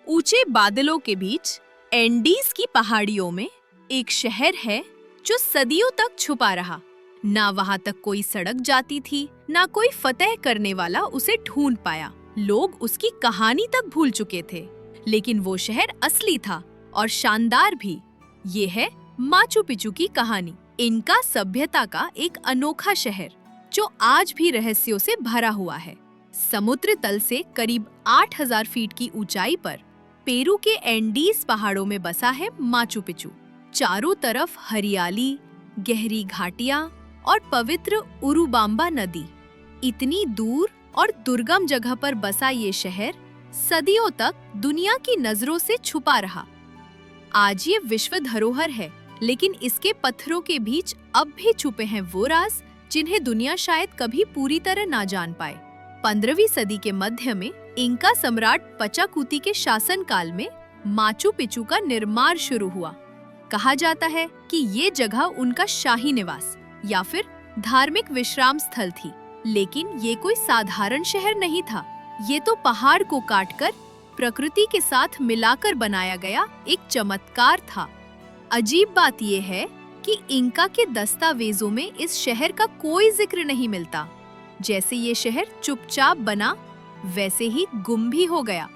ऊंचे बादलों के बीच एंडीज की पहाड़ियों में एक शहर है जो सदियों तक छुपा रहा। ना वहां तक कोई सड़क जाती थी, ना कोई फतेह करने वाला उसे ढूंढ पाया। लोग उसकी कहानी तक भूल चुके थे, लेकिन वो शहर असली था और शानदार भी। ये है माचू पिचू की कहानी, इनका सभ्यता का एक अनोखा शहर जो आज भी रहस्यों से भरा हुआ है। समुद्र तल से करीब 8000 फीट की ऊंचाई पर पेरू के एंडीज पहाड़ों में बसा है माचू पिचू। चारों तरफ हरियाली, गहरी घाटियां और पवित्र उरुबाम्बा नदी। इतनी दूर और दुर्गम जगह पर बसा ये शहर सदियों तक दुनिया की नजरों से छुपा रहा। आज ये विश्व धरोहर है, लेकिन इसके पत्थरों के बीच अब भी छुपे हैं वो राज जिन्हें दुनिया शायद कभी पूरी तरह ना जान पाए। 15वीं सदी के मध्य में इंका सम्राट पचाकुती के शासन काल में माचू पिचू का निर्माण शुरू हुआ। कहा जाता है कि ये जगह उनका शाही निवास या फिर धार्मिक विश्राम स्थल थी, लेकिन ये कोई साधारण शहर नहीं था। ये तो पहाड़ को काटकर प्रकृति के साथ मिलाकर बनाया गया एक चमत्कार था। अजीब बात यह है कि इंका के दस्तावेजों में इस शहर का कोई जिक्र नहीं मिलता। जैसे ये शहर चुपचाप बना, वैसे ही गुम भी हो गया।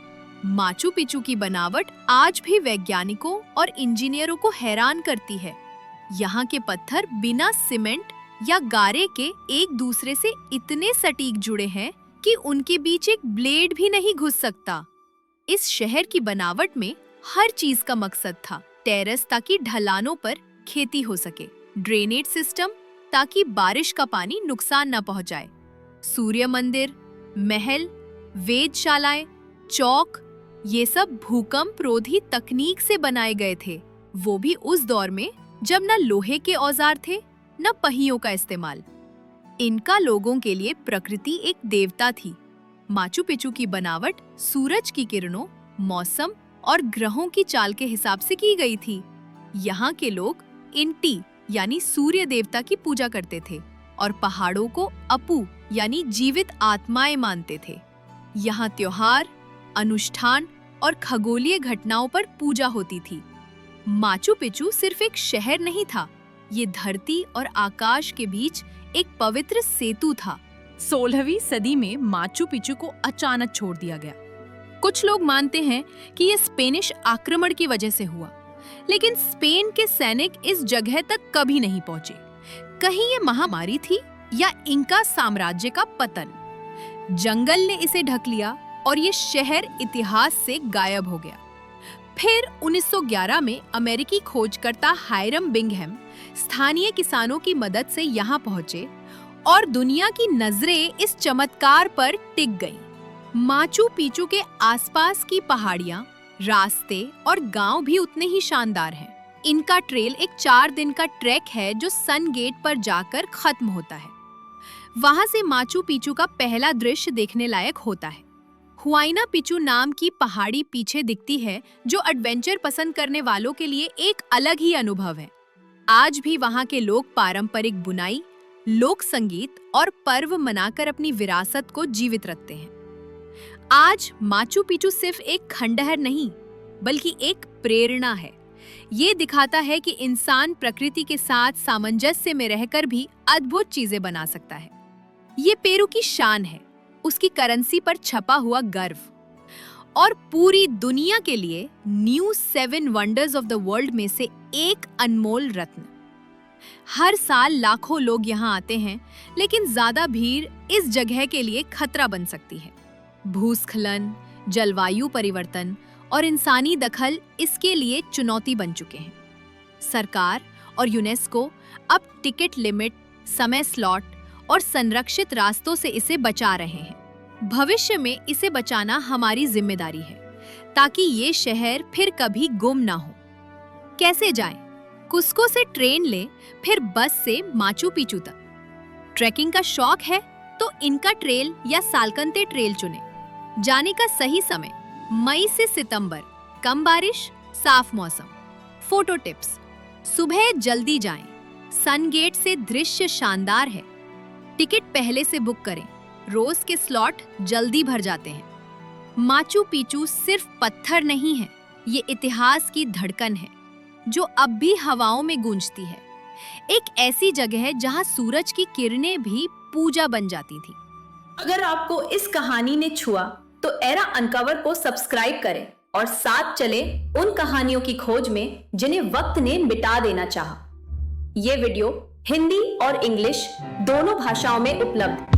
माचू पिचू की बनावट आज भी वैज्ञानिकों और इंजीनियरों को हैरान करती है। यहाँ के पत्थर बिना सीमेंट या गारे के एक दूसरे से इतने सटीक जुड़े हैं कि उनके बीच एक ब्लेड भी नहीं घुस सकता। इस शहर की बनावट में हर चीज का मकसद था। टेरेस ताकि ढलानों पर खेती हो सके, ड्रेनेज सिस्टम ताकि बारिश का पानी नुकसान न पहुंचाए, सूर्य मंदिर, महल, वेधशालाएं, चौक, ये सब भूकंप रोधी तकनीक से बनाए गए थे। वो भी उस दौर में जब न लोहे के औजार थे न पहियों का इस्तेमाल। इनका लोगों के लिए प्रकृति एक देवता थी। माचू पिचू की बनावट सूरज की किरणों, मौसम और ग्रहों की चाल के हिसाब से की गई थी। यहाँ के लोग इंटी यानी सूर्य देवता की पूजा करते थे और पहाड़ों को अपू यानी जीवित आत्माएं मानते थे। यहाँ त्योहार, अनुष्ठान और खगोलीय घटनाओं पर पूजा होती थी। माचू पिचू सिर्फ एक शहर नहीं था, ये धरती और आकाश के बीच एक पवित्र सेतु था। 16वीं सदी में माचू पिचू को अचानक छोड़ दिया गया। कुछ लोग मानते हैं कि ये स्पेनिश आक्रमण की वजह से हुआ, लेकिन स्पेन के सैनिक इस जगह तक कभी नहीं पहुंचे। कहीं ये महामारी थी या इंका साम्राज्य का पतन। जंगल ने इसे ढक लिया और ये शहर इतिहास से गायब हो गया। फिर 1911 में अमेरिकी खोजकर्ता हायरम बिंघम स्थानीय किसानों की मदद से यहाँ पहुंचे और दुनिया की नजरें इस चमत्कार पर टिक गईं। माचू पिचू के आसपास की पहाड़ियां, रास्ते और गांव भी उतने ही शानदार हैं। इनका ट्रेल एक 4 दिन का ट्रैक है जो सन गेट पर जाकर खत्म होता है। वहां से माचू पिचू का पहला दृश्य देखने लायक होता है। हुआयना पिचू नाम की पहाड़ी पीछे दिखती है, जो एडवेंचर पसंद करने वालों के लिए एक अलग ही अनुभव है। आज भी वहां के लोग पारंपरिक बुनाई, लोक संगीत और पर्व मनाकर अपनी विरासत को जीवित रखते हैं। आज माचू पिचू सिर्फ एक खंडहर नहीं, बल्कि एक प्रेरणा है। ये दिखाता है कि इंसान प्रकृति के साथ सामंजस्य में रहकर भी अद्भुत चीजें बना सकता है। ये पेरू की शान है, उसकी करेंसी पर छपा हुआ गर्व और पूरी दुनिया के लिए new 7 wonders of the world में से एक अनमोल रत्न। हर साल लाखों लोग यहाँ आते हैं, लेकिन ज्यादा भीड़ इस जगह के लिए खतरा बन सकती है। भूस्खलन, जलवायु परिवर्तन और इंसानी दखल इसके लिए चुनौती बन चुके हैं। सरकार और यूनेस्को अब टिकट लिमिट, समय स्लॉट और संरक्षित रास्तों से इसे बचा रहे हैं। भविष्य में इसे बचाना हमारी जिम्मेदारी है, ताकि ये शहर फिर कभी गुम ना हो। कैसे जाएं? कुस्को से ट्रेन लें, फिर बस से माचू पिचू तक। ट्रैकिंग का शौक है तो इनका ट्रेल या सालकंते ट्रेल चुनें। जाने का सही समय मई से सितंबर, कम बारिश, साफ मौसम। फोटो टिप्स: सुबह जल्दी जाएं, सन गेट से दृश्य शानदार है। टिकट पहले से बुक करें, रोज के स्लॉट जल्दी भर जाते हैं। माचू पिचू सिर्फ पत्थर नहीं है, ये इतिहास की धड़कन है जो अब भी हवाओं में गूंजती है। एक ऐसी जगह है जहां सूरज की किरणें भी पूजा बन जाती थी। अगर आपको इस कहानी ने छुआ तो एरा अनकवर को सब्सक्राइब करें और साथ चले उन कहानियों की खोज में जिन्हें वक्त ने मिटा देना चाहा। ये वीडियो हिंदी और इंग्लिश दोनों भाषाओं में उपलब्ध है।